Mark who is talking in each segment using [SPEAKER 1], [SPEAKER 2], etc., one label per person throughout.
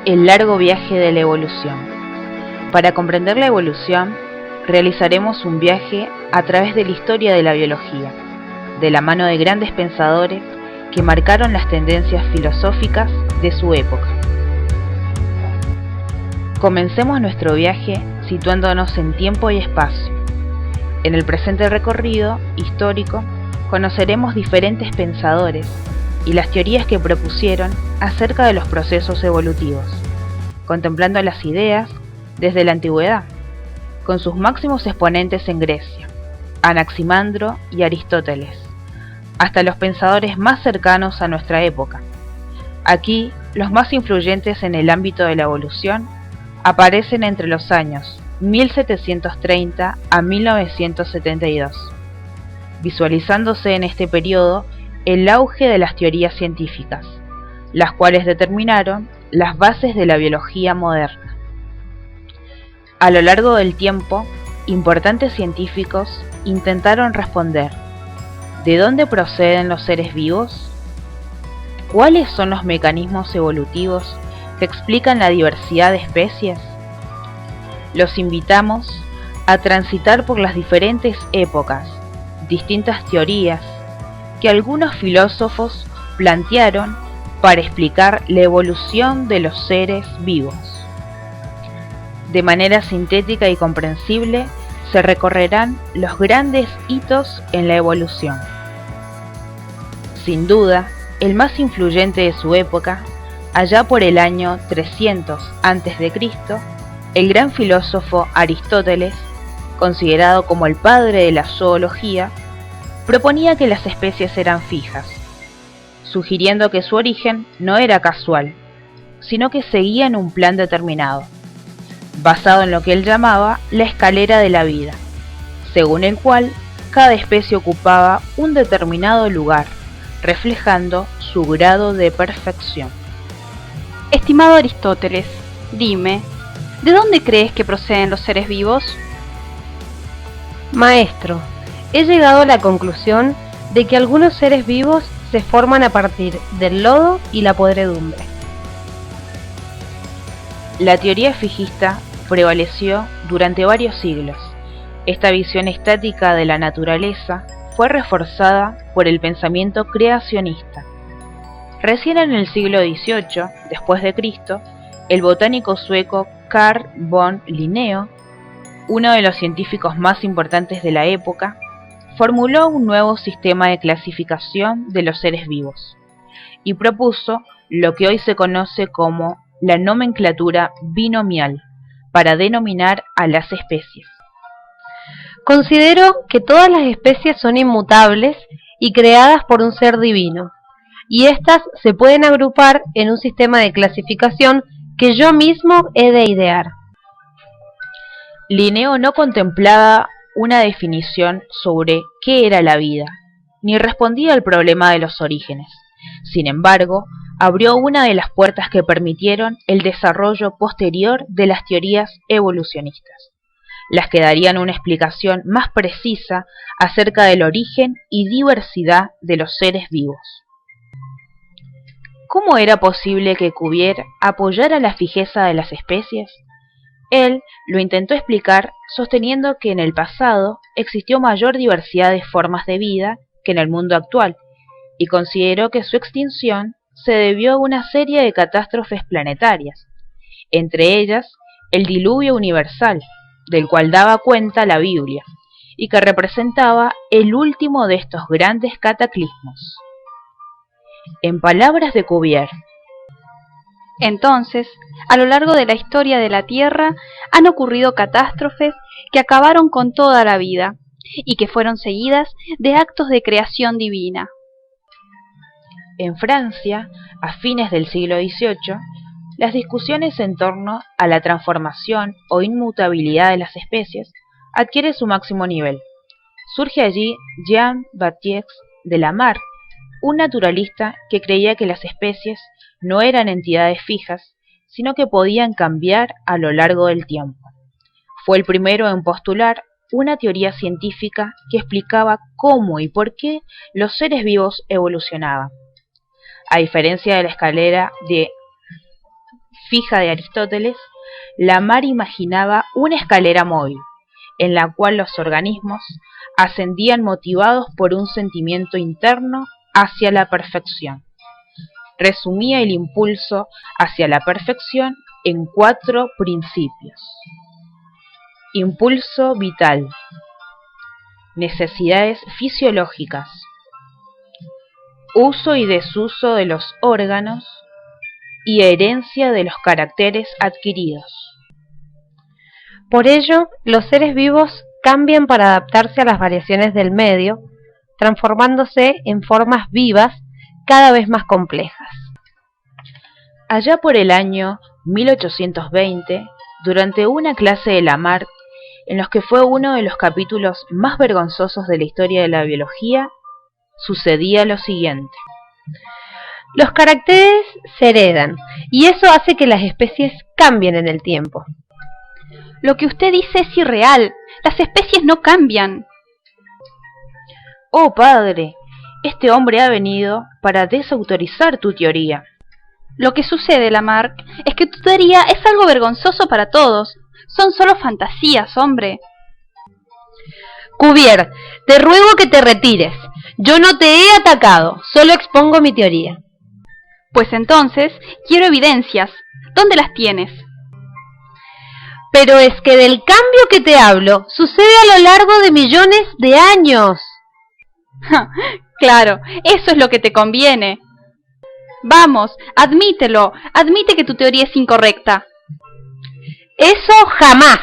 [SPEAKER 1] el largo viaje de la evolución. Para comprender la evolución, realizaremos un viaje a través de la historia de la biología, de la mano de grandes pensadores que marcaron las tendencias filosóficas de su época. Comencemos nuestro viaje situándonos en tiempo y espacio. En el presente recorrido histórico conoceremos diferentes pensadores y las teorías que propusieron acerca de los procesos evolutivos, contemplando las ideas desde la antigüedad, con sus máximos exponentes en Grecia, Anaximandro y Aristóteles, hasta los pensadores más cercanos a nuestra época. Aquí, los más influyentes en el ámbito de la evolución aparecen entre los años 1730 a 1972, visualizándose en este periodo el auge de las teorías científicas, las cuales determinaron las bases de la biología moderna. A lo largo del tiempo, importantes científicos intentaron responder: ¿de dónde proceden los seres vivos? ¿Cuáles son los mecanismos evolutivos que explican la diversidad de especies? Los invitamos a transitar por las diferentes épocas, distintas teorías que algunos filósofos plantearon para explicar la evolución de los seres vivos. De manera sintética y comprensible, se recorrerán los grandes hitos en la evolución. Sin duda, el más influyente de su época, allá por el año 300 a.C., el gran filósofo Aristóteles, considerado como el padre de la zoología, proponía que las especies eran fijas, sugiriendo que su origen no era casual, sino que seguían un plan determinado, basado en lo que él llamaba la escalera de la vida, según el cual cada especie ocupaba un determinado lugar, reflejando su grado de perfección.
[SPEAKER 2] Estimado Aristóteles, dime, ¿de dónde crees que proceden los seres vivos?
[SPEAKER 3] Maestro, he llegado a la conclusión de que algunos seres vivos se forman a partir del lodo y la podredumbre.
[SPEAKER 1] La teoría fijista prevaleció durante varios siglos. Esta visión estática de la naturaleza fue reforzada por el pensamiento creacionista. Recién en el siglo XVIII, después de Cristo, el botánico sueco Carl von Linneo, uno de los científicos más importantes de la época, formuló un nuevo sistema de clasificación de los seres vivos y propuso lo que hoy se conoce como la nomenclatura binomial para denominar a las especies.
[SPEAKER 3] Considero que todas las especies son inmutables y creadas por un ser divino, y éstas se pueden agrupar en un sistema de clasificación que yo mismo he de idear.
[SPEAKER 1] Linneo no contemplaba una definición sobre qué era la vida, ni respondía al problema de los orígenes. Sin embargo, abrió una de las puertas que permitieron el desarrollo posterior de las teorías evolucionistas, las que darían una explicación más precisa acerca del origen y diversidad de los seres vivos. ¿Cómo era posible que Cuvier apoyara la fijeza de las especies? Él lo intentó explicar sosteniendo que en el pasado existió mayor diversidad de formas de vida que en el mundo actual, y consideró que su extinción se debió a una serie de catástrofes planetarias, entre ellas el diluvio universal, del cual daba cuenta la Biblia, y que representaba el último de estos grandes cataclismos. En palabras de Cuvier:
[SPEAKER 2] entonces, a lo largo de la historia de la Tierra han ocurrido catástrofes que acabaron con toda la vida y que fueron seguidas de actos de creación divina.
[SPEAKER 1] En Francia, a fines del siglo XVIII, las discusiones en torno a la transformación o inmutabilidad de las especies adquiere su máximo nivel. Surge allí Jean-Baptiste de Lamarck, un naturalista que creía que las especies no eran entidades fijas, sino que podían cambiar a lo largo del tiempo. Fue el primero en postular una teoría científica que explicaba cómo y por qué los seres vivos evolucionaban. A diferencia de la escalera de fija de Aristóteles, Lamarck imaginaba una escalera móvil, en la cual los organismos ascendían motivados por un sentimiento interno hacia la perfección. Resumía el impulso hacia la perfección en 4 principios. Impulso vital, necesidades fisiológicas, uso y desuso de los órganos y herencia de los caracteres adquiridos.
[SPEAKER 3] Por ello, los seres vivos cambian para adaptarse a las variaciones del medio, transformándose en formas vivas cada vez más complejas.
[SPEAKER 1] Allá por el año 1820, durante una clase de Lamarck, en los que fue uno de los capítulos más vergonzosos de la historia de la biología, sucedía lo siguiente.
[SPEAKER 3] Los caracteres se heredan, y eso hace que las especies cambien en el tiempo.
[SPEAKER 2] Lo que usted dice es irreal. Las especies no cambian.
[SPEAKER 1] Oh, padre, este hombre ha venido para desautorizar tu teoría.
[SPEAKER 2] Lo que sucede, Lamarck, es que tu teoría es algo vergonzoso para todos. Son solo fantasías, hombre.
[SPEAKER 3] Cuvier, te ruego que te retires. Yo no te he atacado, solo expongo mi teoría.
[SPEAKER 2] Pues entonces, quiero evidencias. ¿Dónde las tienes?
[SPEAKER 3] Pero es que del cambio que te hablo sucede a lo largo de millones de años.
[SPEAKER 2] Claro, eso es lo que te conviene. Vamos, admítelo. Admite que tu teoría es incorrecta.
[SPEAKER 3] ¡Eso jamás!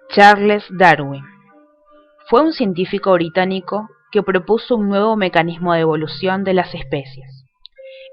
[SPEAKER 1] Charles Darwin fue un científico británico que propuso un nuevo mecanismo de evolución de las especies.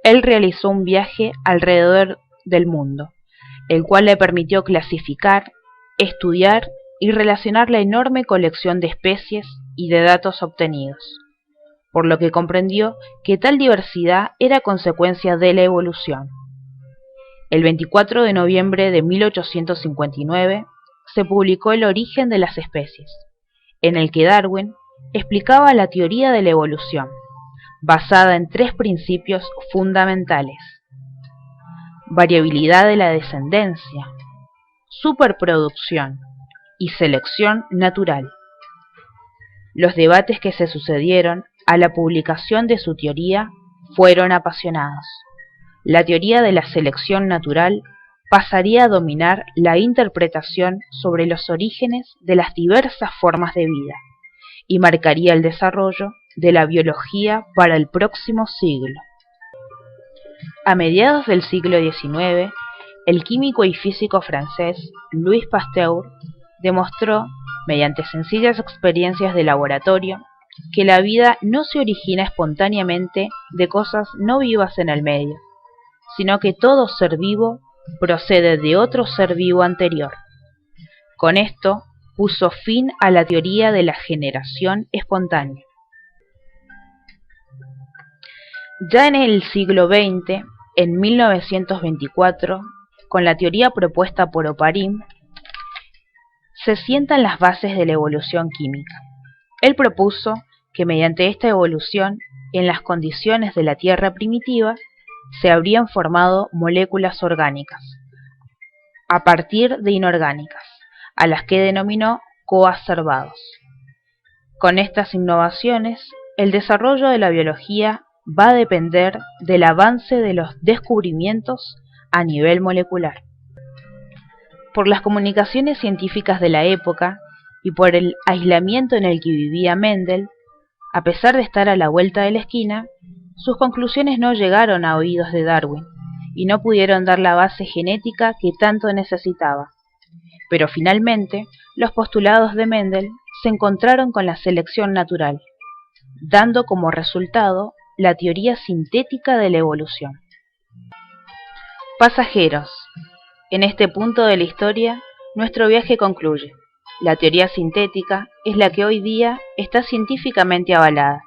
[SPEAKER 1] Él realizó un viaje alrededor del mundo, el cual le permitió clasificar, estudiar y relacionar la enorme colección de especies y de datos obtenidos, por lo que comprendió que tal diversidad era consecuencia de la evolución. El 24 de noviembre de 1859 se publicó El origen de las especies, en el que Darwin explicaba la teoría de la evolución, basada en 3 principios fundamentales: variabilidad de la descendencia, superproducción y selección natural. Los debates que se sucedieron a la publicación de su teoría fueron apasionados. La teoría de la selección natural pasaría a dominar la interpretación sobre los orígenes de las diversas formas de vida y marcaría el desarrollo de la biología para el próximo siglo. A mediados del siglo XIX, el químico y físico francés Louis Pasteur demostró, mediante sencillas experiencias de laboratorio, que la vida no se origina espontáneamente de cosas no vivas en el medio, sino que todo ser vivo procede de otro ser vivo anterior. Con esto puso fin a la teoría de la generación espontánea. Ya en el siglo XX, en 1924, con la teoría propuesta por Oparin, se sientan las bases de la evolución química. Él propuso que mediante esta evolución, en las condiciones de la Tierra primitiva, se habrían formado moléculas orgánicas, a partir de inorgánicas, a las que denominó coacervados. Con estas innovaciones, el desarrollo de la biología va a depender del avance de los descubrimientos a nivel molecular. Por las comunicaciones científicas de la época y por el aislamiento en el que vivía Mendel, a pesar de estar a la vuelta de la esquina, sus conclusiones no llegaron a oídos de Darwin y no pudieron dar la base genética que tanto necesitaba. Pero finalmente, los postulados de Mendel se encontraron con la selección natural, dando como resultado la teoría sintética de la evolución. Pasajeros, en este punto de la historia, nuestro viaje concluye. La teoría sintética es la que hoy día está científicamente avalada,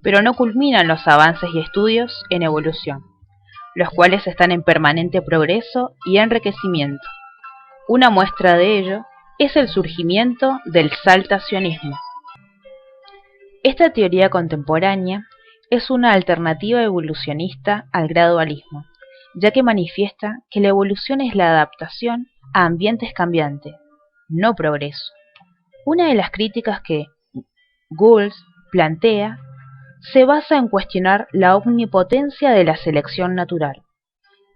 [SPEAKER 1] pero no culminan los avances y estudios en evolución, los cuales están en permanente progreso y enriquecimiento. Una muestra de ello es el surgimiento del saltacionismo. Esta teoría contemporánea es una alternativa evolucionista al gradualismo, ya que manifiesta que la evolución es la adaptación a ambientes cambiantes, no progreso. Una de las críticas que Gould plantea se basa en cuestionar la omnipotencia de la selección natural.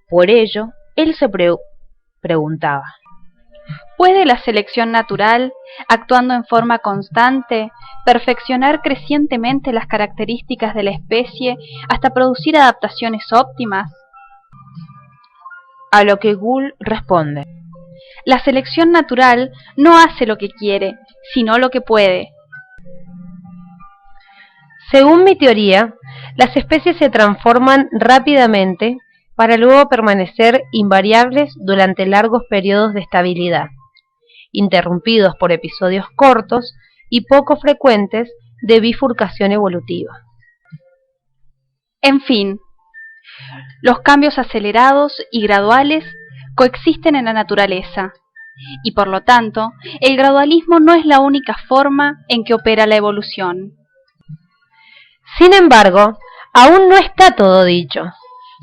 [SPEAKER 1] Por ello, él se preguntaba:
[SPEAKER 2] ¿puede la selección natural, actuando en forma constante, perfeccionar crecientemente las características de la especie hasta producir adaptaciones óptimas?
[SPEAKER 1] A lo que Gould responde:
[SPEAKER 2] la selección natural no hace lo que quiere, sino lo que puede.
[SPEAKER 3] Según mi teoría, las especies se transforman rápidamente para luego permanecer invariables durante largos periodos de estabilidad, interrumpidos por episodios cortos y poco frecuentes de bifurcación evolutiva.
[SPEAKER 2] En fin, los cambios acelerados y graduales coexisten en la naturaleza, y por lo tanto, el gradualismo no es la única forma en que opera la evolución.
[SPEAKER 3] Sin embargo, aún no está todo dicho.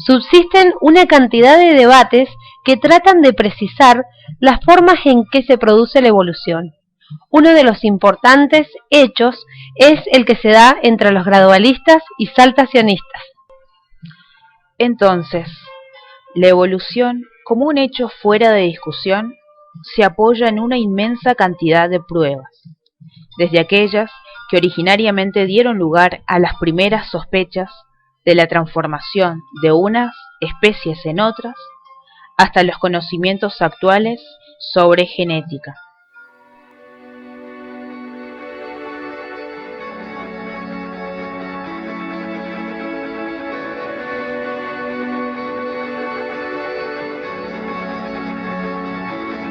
[SPEAKER 3] Subsisten una cantidad de debates que tratan de precisar las formas en que se produce la evolución. Uno de los importantes hechos es el que se da entre los gradualistas y saltacionistas.
[SPEAKER 1] Entonces, la evolución, como un hecho fuera de discusión, se apoya en una inmensa cantidad de pruebas, desde aquellas que originariamente dieron lugar a las primeras sospechas de la transformación de unas especies en otras, hasta los conocimientos actuales sobre genética.